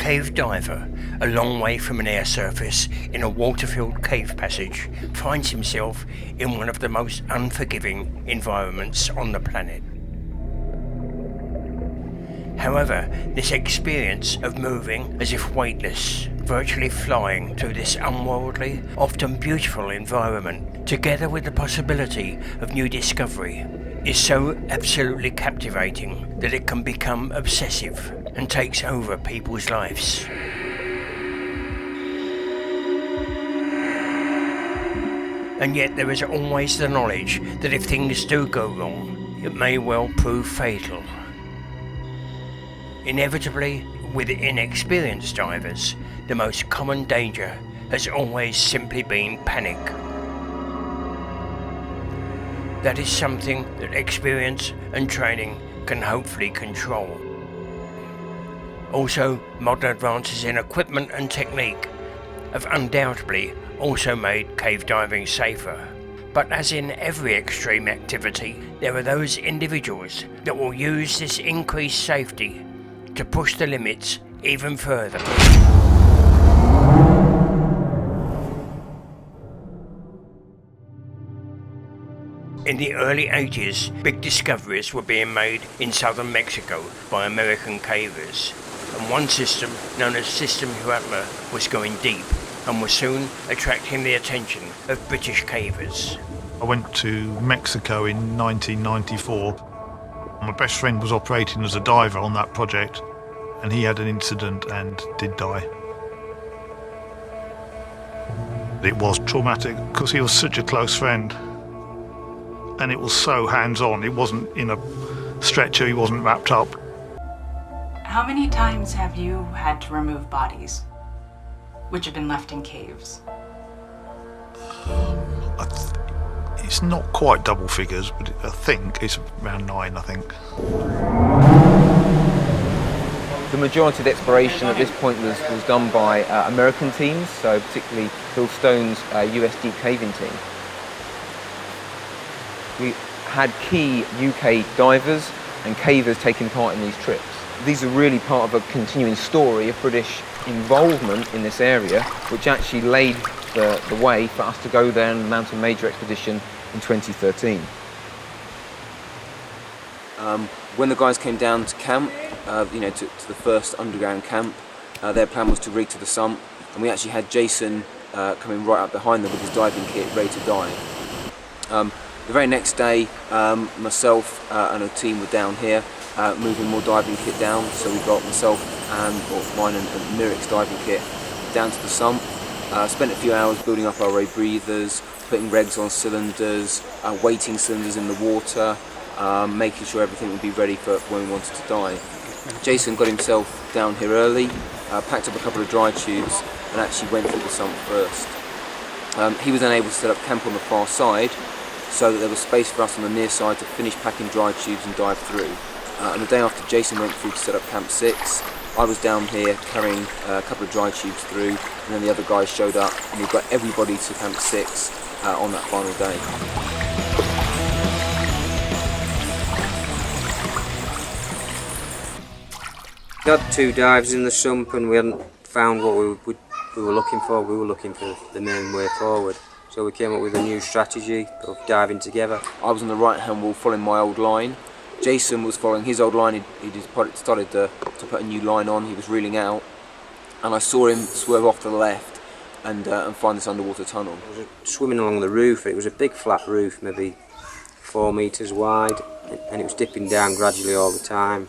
cave diver, a long way from an air surface in a water-filled cave passage, finds himself in one of the most unforgiving environments on the planet. However, this experience of moving as if weightless, virtually flying through this unworldly, often beautiful environment, together with the possibility of new discovery, is so absolutely captivating that it can become obsessive and takes over people's lives. And yet there is always the knowledge that if things do go wrong, it may well prove fatal. Inevitably, with inexperienced divers, the most common danger has always simply been panic. That is something that experience and training can hopefully control. Also, modern advances in equipment and technique have undoubtedly also made cave diving safer. But as in every extreme activity, there are those individuals that will use this increased safety to push the limits even further. In the early 80s, big discoveries were being made in southern Mexico by American cavers, and one system, known as System Huatla, was going deep and was soon attracting the attention of British cavers. I went to Mexico in 1994. My best friend was operating as a diver on that project, and he had an incident and did die. It was traumatic because he was such a close friend, and it was so hands-on. It wasn't in a stretcher, he wasn't wrapped up. How many times have you had to remove bodies which have been left in caves? It's not quite double figures, but I think it's around 9, I think. The majority of the exploration at this point was done by American teams, so particularly Phil Stone's US deep caving team. We had key UK divers and cavers taking part in these trips. These are really part of a continuing story of British involvement in this area, which actually laid the way for us to go there and mount a major expedition in 2013. When the guys came down to camp, to the first underground camp, their plan was to rig to the sump, and we actually had Jason coming right up behind them with his diving kit ready to dive. The very next day, myself and a team were down here moving more diving kit down, so we got myself and mine and Mirik's diving kit down to the sump. Spent a few hours building up our ray breathers, putting regs on cylinders, weighting cylinders in the water, making sure everything would be ready for when we wanted to dive. Jason got himself down here early, packed up a couple of dry tubes and actually went through the sump first. He was then able to set up camp on the far side so that there was space for us on the near side to finish packing dry tubes and dive through. And the day after Jason went through to set up Camp 6, I was down here carrying a couple of dry tubes through, and then the other guys showed up and we got everybody to Camp 6 on that final day. We had 2 dives in the sump and we hadn't found what we were looking for. We were looking for the main way forward. So we came up with a new strategy of diving together. I was on the right hand wall following my old line. Jason was following his old line. He just started to put a new line on. He was reeling out, and I saw him swerve off to the left and find this underwater tunnel. I was swimming along the roof. It was a big flat roof, maybe 4 meters wide, and it was dipping down gradually all the time.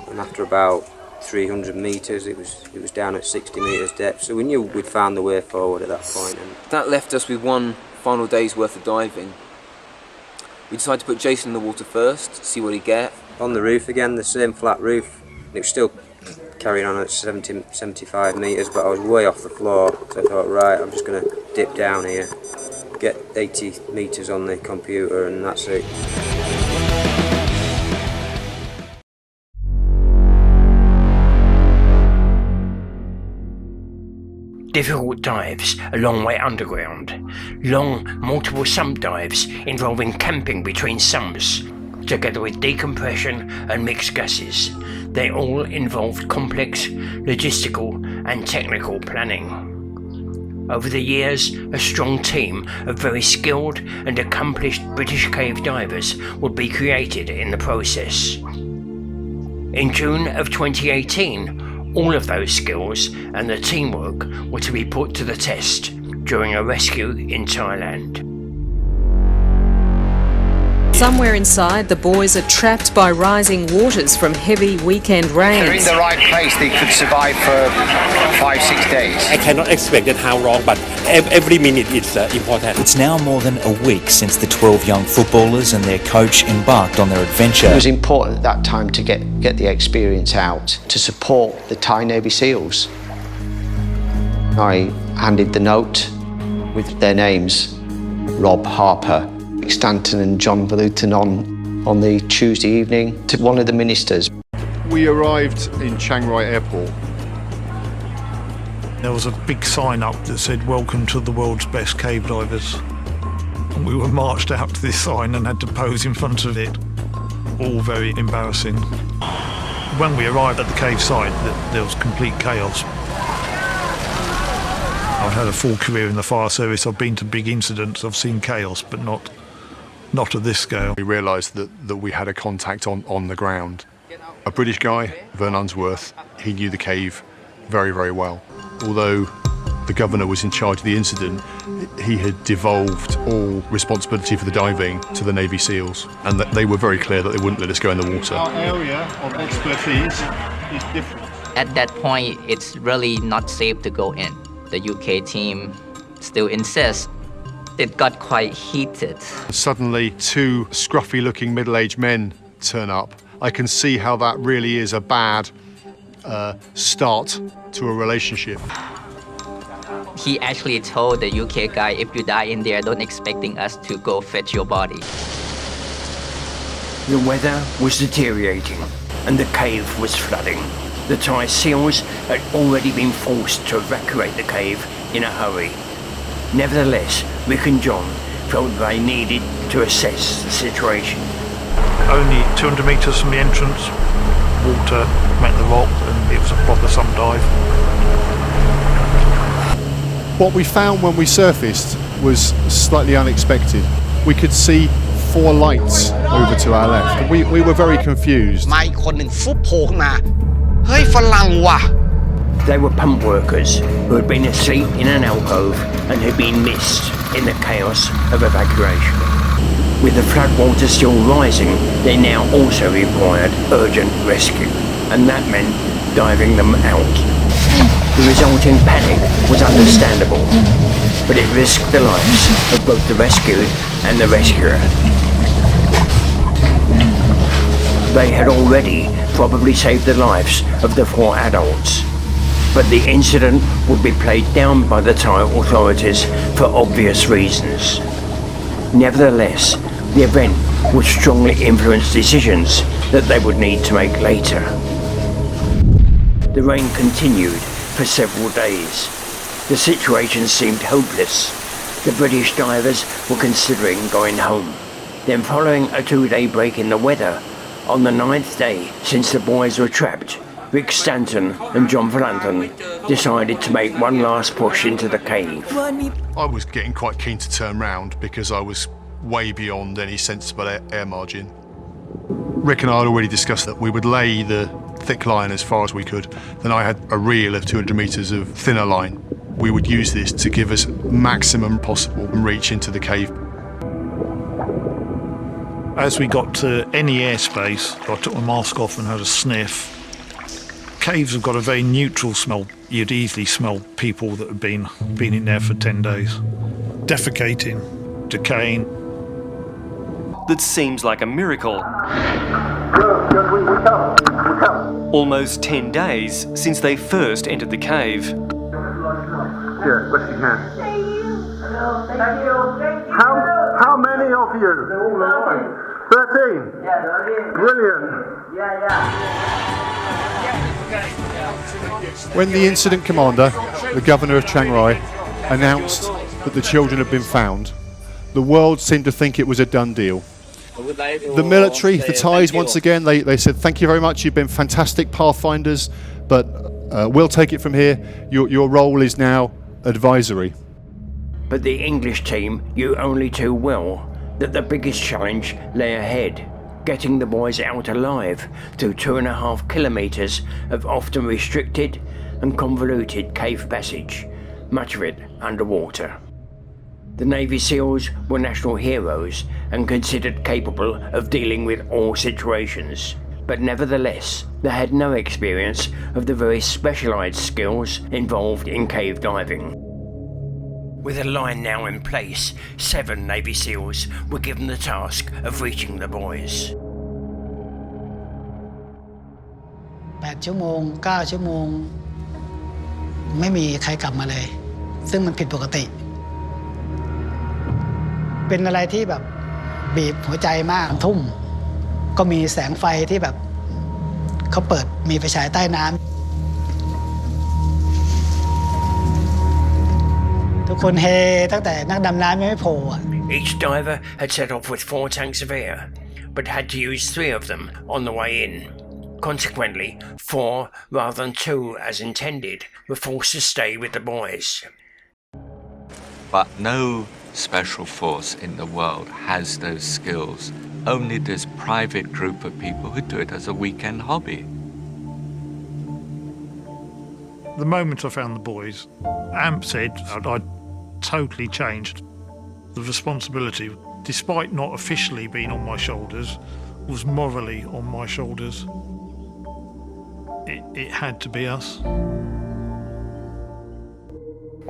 And after about 300 meters, it was down at 60 meters depth. So we knew we'd found the way forward at that point. And that left us with one final day's worth of diving. We decided to put Jason in the water first, see what he'd get. On the roof again, the same flat roof. It was still carrying on at 75 metres, but I was way off the floor. So I thought, right, I'm just going to dip down here, get 80 metres on the computer, and that's it. Difficult dives a long way underground, long multiple sump dives involving camping between sumps, together with decompression and mixed gases. They all involved complex logistical and technical planning. Over the years, a strong team of very skilled and accomplished British cave divers would be created in the process. In June of 2018, all of those skills and the teamwork were to be put to the test during a rescue in Thailand. Somewhere inside, the boys are trapped by rising waters from heavy weekend rains. They're in the right place, they could survive for 5-6 days. I cannot expect that how long, but every minute is important. It's now more than a week since the 12 young footballers and their coach embarked on their adventure. It was important at that time to get the experience out to support the Thai Navy SEALs. I handed the note with their names, Rob Harper, Stanton and John Valuton on the Tuesday evening to one of the ministers. We arrived in Chiang Rai Airport. There was a big sign up that said, "Welcome to the world's best cave divers." And we were marched out to this sign and had to pose in front of it. All very embarrassing. When we arrived at the cave site, there was complete chaos. I've had a full career in the fire service. I've been to big incidents. I've seen chaos, but not at this scale. We realised that we had a contact on the ground. A British guy, Vern Unsworth, he knew the cave very, very well. Although the governor was in charge of the incident, he had devolved all responsibility for the diving to the Navy SEALs, and that they were very clear that they wouldn't let us go in the water. Our area of expertise is different. At that point, it's really not safe to go in. The UK team still insists. It got quite heated. Suddenly, two scruffy-looking middle-aged men turn up. I can see how that really is a bad start to a relationship. He actually told the UK guy, if you die in there, don't expecting us to go fetch your body. The weather was deteriorating and the cave was flooding. The Thai SEALs had already been forced to evacuate the cave in a hurry. Nevertheless, Rick and John felt they needed to assess the situation. Only 200 metres from the entrance, water met the rock, and it was a proper sump dive. What we found when we surfaced was slightly unexpected. We could see 4 lights over to our left. We were very confused. They were pump workers who had been asleep in an alcove and had been missed in the chaos of evacuation. With the floodwater still rising, they now also required urgent rescue, and that meant diving them out. The resulting panic was understandable, but it risked the lives of both the rescued and the rescuer. They had already probably saved the lives of the 4 adults, but the incident would be played down by the Thai authorities for obvious reasons. Nevertheless, the event would strongly influence decisions that they would need to make later. The rain continued for several days. The situation seemed hopeless. The British divers were considering going home. Then, following a 2-day break in the weather, on the 9th day since the boys were trapped, Rick Stanton and John Valuton decided to make one last push into the cave. I was getting quite keen to turn round because I was way beyond any sensible air margin. Rick and I had already discussed that we would lay the thick line as far as we could. Then I had a reel of 200 metres of thinner line. We would use this to give us maximum possible reach into the cave. As we got to any airspace, I took my mask off and had a sniff. Caves have got a very neutral smell. You'd easily smell people that have been in there for 10 days. Defecating, decaying. That seems like a miracle. Almost 10 days since they first entered the cave. Yeah, best you can. Thank you. How many of you? 13? Yeah, 13. Brilliant. When the incident commander, the governor of Chiang Rai, announced that the children had been found, the world seemed to think it was a done deal. The military, the Thais, once again, they said, thank you very much, you've been fantastic pathfinders, but we'll take it from here. Your role is now advisory. But the English team knew only too well that the biggest challenge lay ahead, getting the boys out alive through 2.5 kilometres of often restricted and convoluted cave passage, much of it underwater. The Navy SEALs were national heroes and considered capable of dealing with all situations, but nevertheless they had no experience of the very specialised skills involved in cave diving. With a line now in place, 7 Navy SEALs were given the task of reaching the boys. 8 ชั่วโมง 9 ชั่วโมง ไม่มีใครกลับมาเลย ซึ่งมันผิดปกติ เป็นอะไรที่แบบบีบหัวใจมาก ทุ่ม ก็มีแสงไฟที่แบบเขาเปิดมีไฟฉายใต้น้ำ ทุกคนเฮตั้งแต่นักดำน้ำยังไม่โผล่ Each diver had set off with 4 tanks of air, but had to use 3 of them on the way in. Consequently, 4 rather than 2 as intended were forced to stay with the boys. But no special force in the world has those skills. Only this private group of people who do it as a weekend hobby. The moment I found the boys, Amp said I'd totally changed. The responsibility, despite not officially being on my shoulders, was morally on my shoulders. It had to be us.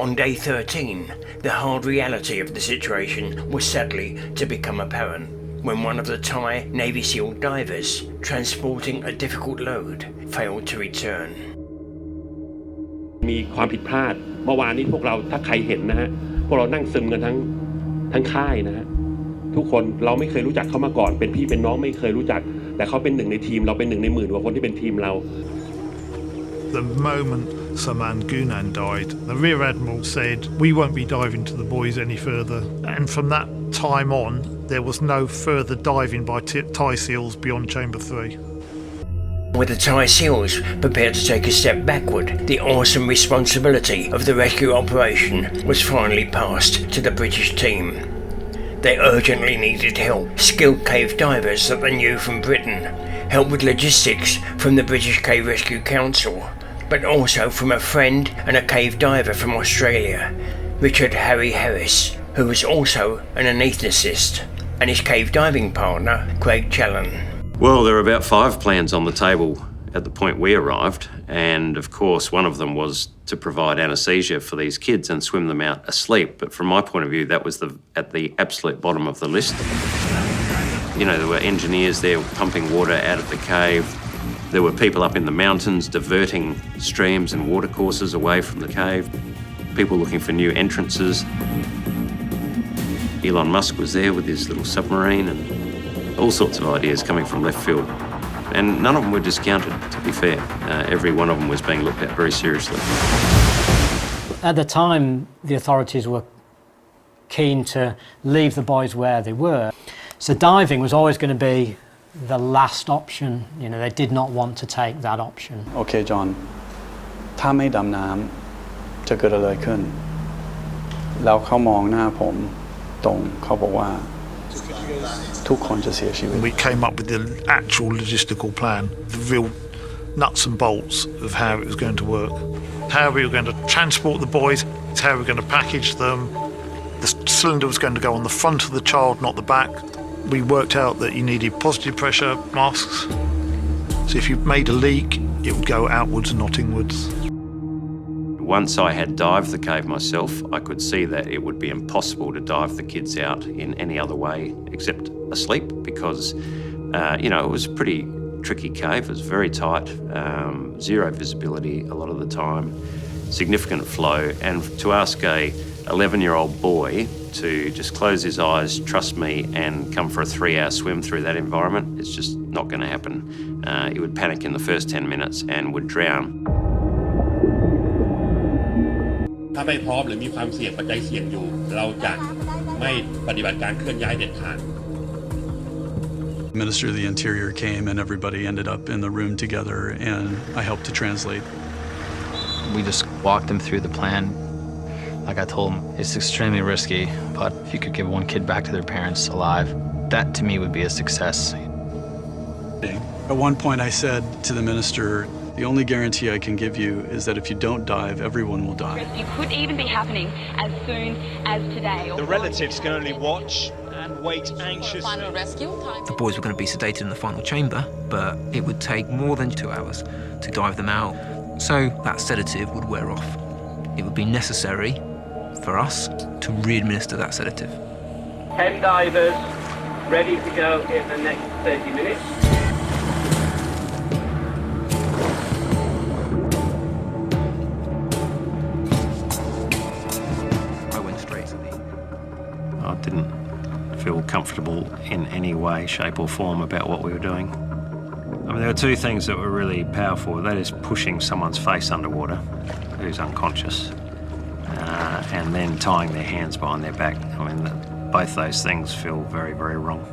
On day 13, the hard reality of the situation was sadly to become apparent when one of the Thai Navy SEAL divers, transporting a difficult load, failed to return. มีความผิดพลาดเมื่อวานนี้พวกเราถ้าใครเห็นนะฮะพวกเรานั่งซึมกันทั้งค่ายนะฮะทุกคนเราไม่เคยรู้จักเขามาก่อนเป็นพี่เป็นน้องไม่เคยรู้จักแต่เขาเป็นหนึ่งในทีมเราเป็นหนึ่งในหมื่นกว่าคนที่เป็นทีมเรา The moment Saman Gunan died, the Rear Admiral said, we won't be diving to the buoys any further. And from that time on, there was no further diving by Thai SEALs beyond Chamber 3. With the Thai SEALs prepared to take a step backward, the awesome responsibility of the rescue operation was finally passed to the British team. They urgently needed help, skilled cave divers that they knew from Britain, help with logistics from the British Cave Rescue Council, but also from a friend and a cave diver from Australia, Richard Harry Harris, who was also an anaesthetist, and his cave diving partner, Craig Challen. Well, there were about 5 plans on the table at the point we arrived, and of course one of them was to provide anaesthesia for these kids and swim them out asleep, but from my point of view that was at the absolute bottom of the list. You know, there were engineers there pumping water out of the cave. There were people up in the mountains diverting streams and watercourses away from the cave. People looking for new entrances. Elon Musk was there with his little submarine and all sorts of ideas coming from left field. And none of them were discounted, to be fair. Every one of them was being looked at very seriously. At the time, the authorities were keen to leave the boys where they were. So diving was always going to be the last option. You know, they did not want to take that option. Okay, John. ถ้าไม่ดำน้ำจะเกิดอะไรขึ้น แล้วเขามองหน้าผมตรงเขาบอกว่าทุกคนจะเสียชีวิต We came up with the actual logistical plan, the real nuts and bolts of how it was going to work. How we were going to transport the boys, how we were going to package them. The cylinder was going to go on the front of the child, not the back. We worked out that you needed positive pressure masks. So if you made a leak, it would go outwards and not inwards. Once I had dived the cave myself, I could see that it would be impossible to dive the kids out in any other way except asleep because, you know, it was a pretty tricky cave. It was very tight, zero visibility a lot of the time, significant flow. And to ask a 11-year-old boy to just close his eyes, trust me, and come for a 3-hour swim through that environment, it's just not going to happen. He would panic in the first 10 minutes and would drown. ถ้าไม่พร้อมหรือมีความเสี่ยงปัจจัยเสี่ยงอยู่เราจะไม่ปฏิบัติการเคลื่อนย้ายเด็ดขาด Minister of the Interior came and everybody ended up in the room together, and I helped to translate. We just walked them through the plan. Like I told them, it's extremely risky, but if you could give one kid back to their parents alive, that to me would be a success. At one point I said to the minister, the only guarantee I can give you is that if you don't dive, everyone will die. Rescue could even be happening as soon as today. The relatives can only watch and wait anxiously. Final rescue time. The boys were going to be sedated in the final chamber, but it would take more than 2 hours to dive them out. So that sedative would wear off. It would be necessary for us to re-administer that sedative. 10 divers ready to go in the next 30 minutes. I went straight to the... I didn't feel comfortable in any way, shape or form about what we were doing. I mean, there were two things that were really powerful. That is pushing someone's face underwater, who's unconscious, and then tying their hands behind their back. I mean, both those things feel very, very wrong.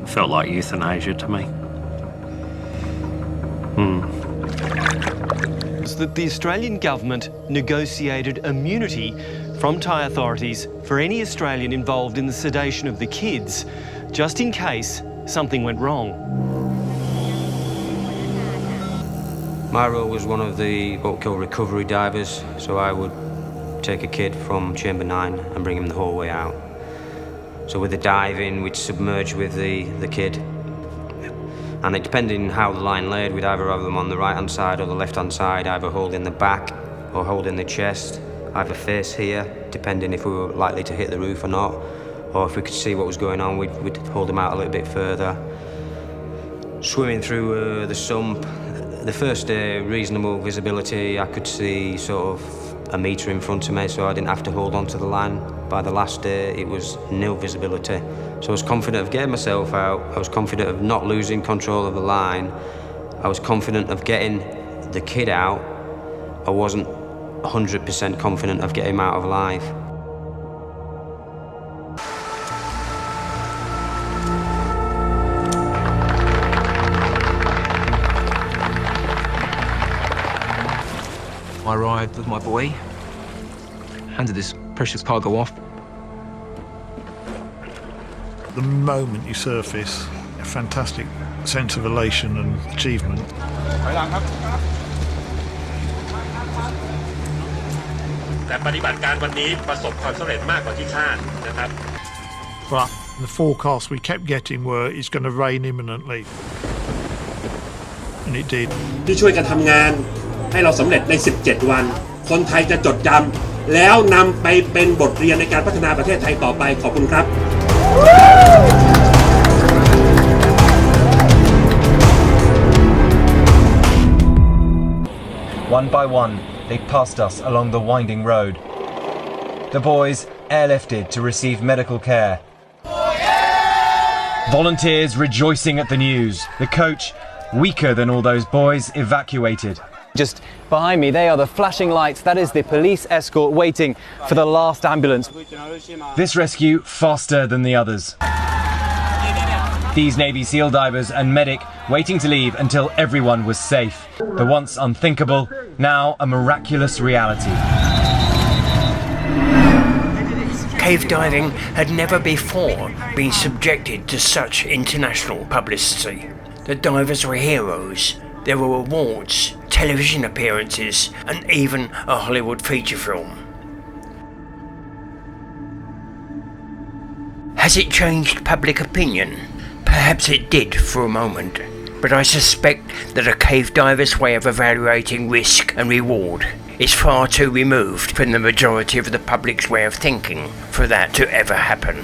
Felt like euthanasia to me. That the Australian government negotiated immunity from Thai authorities for any Australian involved in the sedation of the kids, just in case something went wrong. My role was one of the what we call recovery divers, so I would take a kid from chamber 9 and bring him the whole way out. So with the diving, we'd submerge with the kid, and it depending how the line laid, we'd either have them on the right-hand side or the left-hand side, either holding the back or holding the chest, either face here, depending if we were likely to hit the roof or not, or if we could see what was going on, we'd hold them out a little bit further. Swimming through the sump, the first day, reasonable visibility, I could see sort of a metre in front of me, so I didn't have to hold on to the line. By the last day, it was nil visibility. So I was confident of getting myself out, I was confident of not losing control of the line, I was confident of getting the kid out. I wasn't 100% confident of getting him out alive. I arrived with my boy, handed this precious cargo off. The moment you surface, a fantastic sense of elation and achievement. But the forecasts we kept getting were it's going to rain imminently. And it did. ที่ช่วยกันทำงานให้เราสำเร็จใน 17 วันคนไทยจะจดจำแล้วนำไปเป็นบทเรียนในการพัฒนาประเทศไทยต่อไปขอบคุณครับ One by one, they passed us along the winding road. The boys airlifted to receive medical care. Volunteers rejoicing at the news. The coach, weaker than all those boys, evacuated. Just behind me, they are the flashing lights. That is the police escort waiting for the last ambulance. This rescue faster than the others. These Navy SEAL divers and medic waiting to leave until everyone was safe. The once unthinkable, now a miraculous reality. Cave diving had never before been subjected to such international publicity. The divers were heroes. There were awards, television appearances, and even a Hollywood feature film. Has it changed public opinion? Perhaps it did for a moment, but I suspect that a cave diver's way of evaluating risk and reward is far too removed from the majority of the public's way of thinking for that to ever happen.